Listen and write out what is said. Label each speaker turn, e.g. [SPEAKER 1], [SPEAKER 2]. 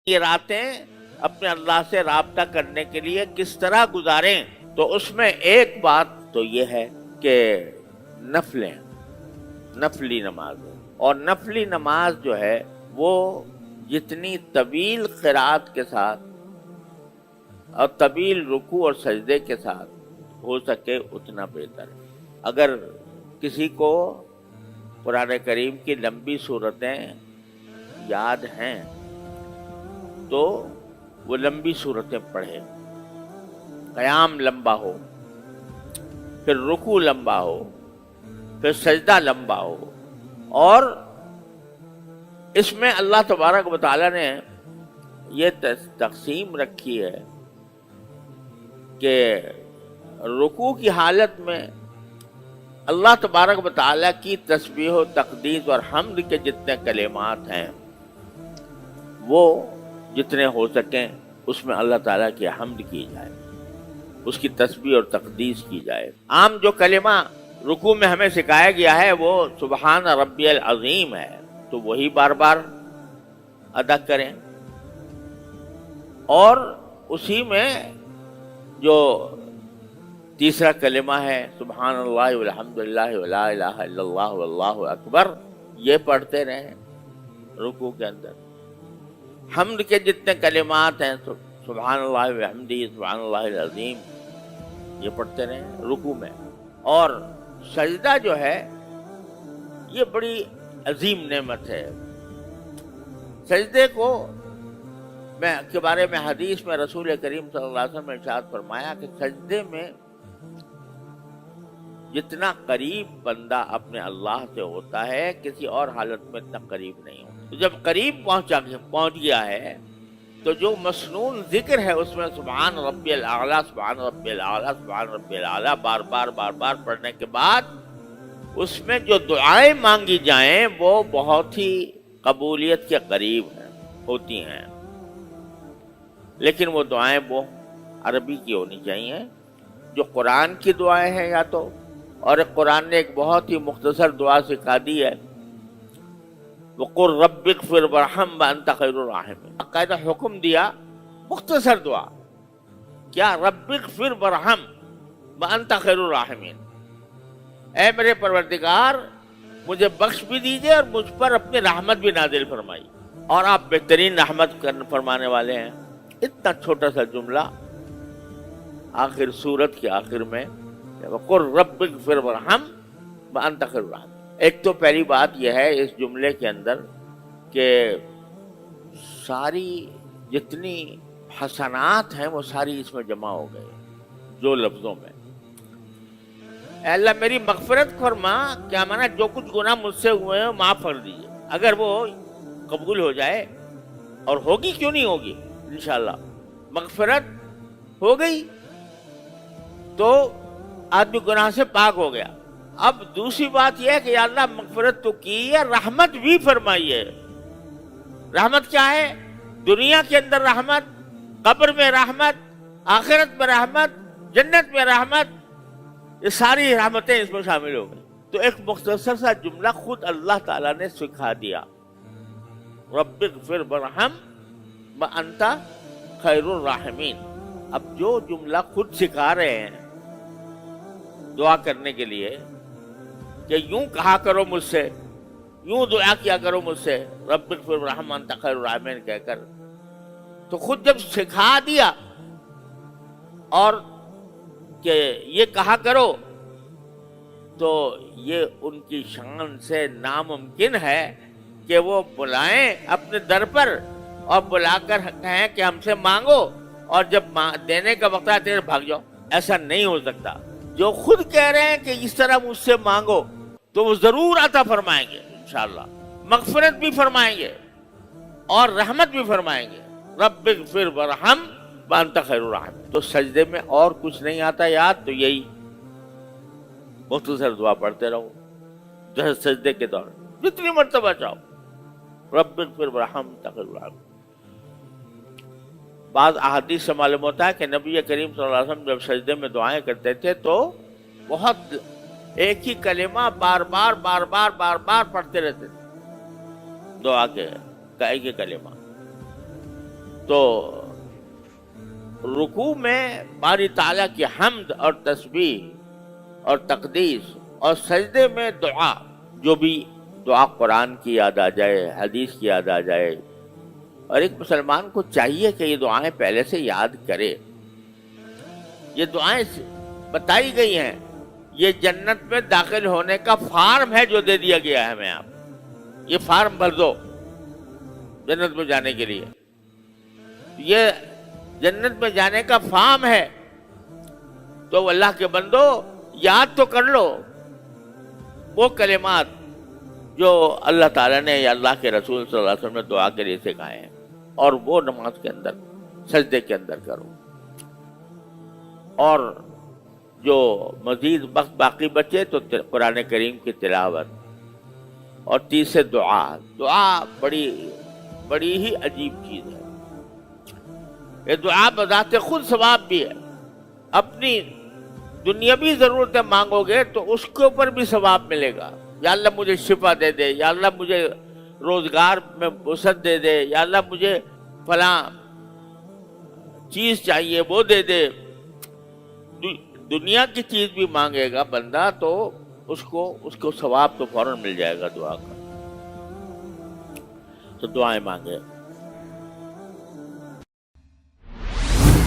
[SPEAKER 1] یہ راتیں اپنے اللہ سے رابطہ کرنے کے لیے کس طرح گزاریں، تو اس میں ایک بات تو یہ ہے کہ نفلی نماز، اور نفلی نماز جو ہے وہ جتنی طویل قرات کے ساتھ اور طویل رکوع اور سجدے کے ساتھ ہو سکے اتنا بہتر ہے۔ اگر کسی کو قرآن کریم کی لمبی صورتیں یاد ہیں تو وہ لمبی صورتیں پڑھے، قیام لمبا ہو، پھر رکوع لمبا ہو، پھر سجدہ لمبا ہو، اور اس میں اللہ تبارک و تعالیٰ نے یہ تقسیم رکھی ہے کہ رکوع کی حالت میں اللہ تبارک و تعالیٰ کی تسبیح و تقدیس اور حمد کے جتنے کلمات ہیں وہ جتنے ہو سکیں اس میں اللہ تعالیٰ کی حمد کی جائے، اس کی تسبیح اور تقدیس کی جائے۔ عام جو کلمہ رکوع میں ہمیں سکھایا گیا ہے وہ سبحان ربی العظیم ہے، تو وہی بار بار ادا کریں، اور اسی میں جو تیسرا کلمہ ہے سبحان اللہ والحمد للہ ولا الہ الا اللہ واللہ اکبر، یہ پڑھتے رہیں رکوع کے اندر۔ حمد کے جتنے کلمات ہیں سبحان اللہ وبحمدہ سبحان اللہ العظیم، یہ پڑھتے رہیں رکوع میں۔ اور سجدہ جو ہے یہ بڑی عظیم نعمت ہے۔ سجدے کے بارے میں حدیث میں رسول کریم صلی اللہ علیہ وسلم نے ارشاد فرمایا کہ سجدے میں جتنا قریب بندہ اپنے اللہ سے ہوتا ہے کسی اور حالت میں اتنا قریب نہیں ہوتا۔ تو جب قریب پہنچ گیا ہے تو جو مسنون ذکر ہے اس میں سبحان ربی الاعلیٰ سبحان ربی الاعلیٰ سبحان ربی الاعلیٰ بار بار پڑھنے کے بعد اس میں جو دعائیں مانگی جائیں وہ بہت ہی قبولیت کے قریب ہوتی ہیں، لیکن وہ دعائیں وہ عربی کی ہونی چاہیے، جو قرآن کی دعائیں ہیں یا تو، اور قرآن نے ایک بہت ہی مختصر دعا سکھا دی ہے وَقُلْ رَبِّ اغْفِرْ وَارْحَمْ وَأَنْتَ خَيْرُ الرَّاحِمِينَ، باقاعدہ حکم دیا، مختصر دعا کیا، رب اغفر وارحم وانت خیر الراحمین، اے میرے پروردگار مجھے بخش بھی دیجئے اور مجھ پر اپنی رحمت بھی نازل فرمائی، اور آپ بہترین رحمت فرمانے والے ہیں۔ اتنا چھوٹا سا جملہ آخر سورت کے آخر میں وَقُلْ رَبِّ اغْفِرْ وَارْحَمْ وَأَنْتَ خَيْرُ الراحمین۔ ایک تو پہلی بات یہ ہے اس جملے کے اندر کہ ساری جتنی حسنات ہیں وہ ساری اس میں جمع ہو گئے، جو لفظوں میں اے اللہ میری مغفرت فرما، کیا مانا جو کچھ گناہ مجھ سے ہوئے ہیں معاف کر دیجئے، اگر وہ قبول ہو جائے، اور ہوگی کیوں نہیں ہوگی، انشاءاللہ مغفرت ہو گئی تو آدمی گناہ سے پاک ہو گیا۔ اب دوسری بات یہ ہے کہ یا اللہ مغفرت تو کی ہے، رحمت بھی فرمائی ہے۔ رحمت کیا ہے؟ دنیا کے اندر رحمت، قبر میں رحمت، آخرت میں رحمت، جنت میں رحمت، یہ ساری رحمتیں اس میں شامل ہو گئی۔ تو ایک مختصر سا جملہ خود اللہ تعالیٰ نے سکھا دیا، رب اغفر وارحم وانت خیر الراحمین۔ اب جو جملہ خود سکھا رہے ہیں دعا کرنے کے لیے کہ یوں کہا کرو مجھ سے، یوں دعا کیا کرو مجھ سے، رب اغفر وارحم وانت خیر الراحمین کہہ کر، تو خود جب سکھا دیا اور کہ یہ کہا کرو تو یہ ان کی شان سے ناممکن ہے کہ وہ بلائیں اپنے در پر اور بلا کر کہیں کہ ہم سے مانگو، اور جب دینے کا وقت آئے تیرے بھاگ جاؤ۔ ایسا نہیں ہو سکتا۔ جو خود کہہ رہے ہیں کہ اس طرح مجھ سے مانگو تو وہ ضرور عطا فرمائیں گے انشاءاللہ، مغفرت بھی فرمائیں گے اور رحمت بھی فرمائیں گے۔ رب اغفر وارحم وانت خیر الراحمین۔ تو سجدے میں اور کچھ نہیں آتا یاد، تو یہی مختصر دعا پڑھتے رہو جیسے سجدے کے دور جتنی مرتبہ چاہو، رب اغفر وارحم وانت خیر الراحمین۔ بعض احادیث سے معلوم ہوتا ہے کہ نبی کریم صلی اللہ علیہ وسلم جب سجدے میں دعائیں کرتے تھے تو بہت ایک ہی کلمہ بار بار پڑھتے رہتے تھے، دعا کے ایک ہی کلمہ۔ تو رکوع میں باری تعالیٰ کی حمد اور تسبیح اور تقدیس، اور سجدے میں دعا، جو بھی دعا قرآن کی یاد آ جائے، حدیث کی یاد آ جائے. اور ایک مسلمان کو چاہیے کہ یہ دعائیں پہلے سے یاد کرے. یہ دعائیں بتائی گئی ہیں، یہ جنت میں داخل ہونے کا فارم ہے جو دے دیا گیا ہے ہمیں. آپ یہ فارم بھر دو جنت میں جانے کے لیے. یہ جنت میں جانے کا فارم ہے. تو اللہ کے بندو یاد تو کر لو وہ کلمات جو اللہ تعالیٰ نے یا اللہ کے رسول صلی اللہ علیہ وسلم نے دعا کے لیے سکھائے ہیں، اور وہ نماز کے اندر سجدے کے اندر کرو. اور جو مزید وقت باقی بچے تو قرآن کریم کی تلاوت، اور تیسرے دعا بڑی ہی عجیب چیز ہے. یہ دعا بذات خود ثواب بھی ہے. اپنی دنیاوی ضرورتیں مانگو گے تو اس کے اوپر بھی ثواب ملے گا. یا اللہ مجھے شفا دے دے، یا اللہ مجھے روزگار میں وسعت دے دے، یا اللہ مجھے فلاں چیز چاہیے وہ دے دے. دنیا کی چیز بھی مانگے گا بندہ تو اس کو ثواب تو فوراً مل جائے گا دعا کا. تو دعائیں مانگے.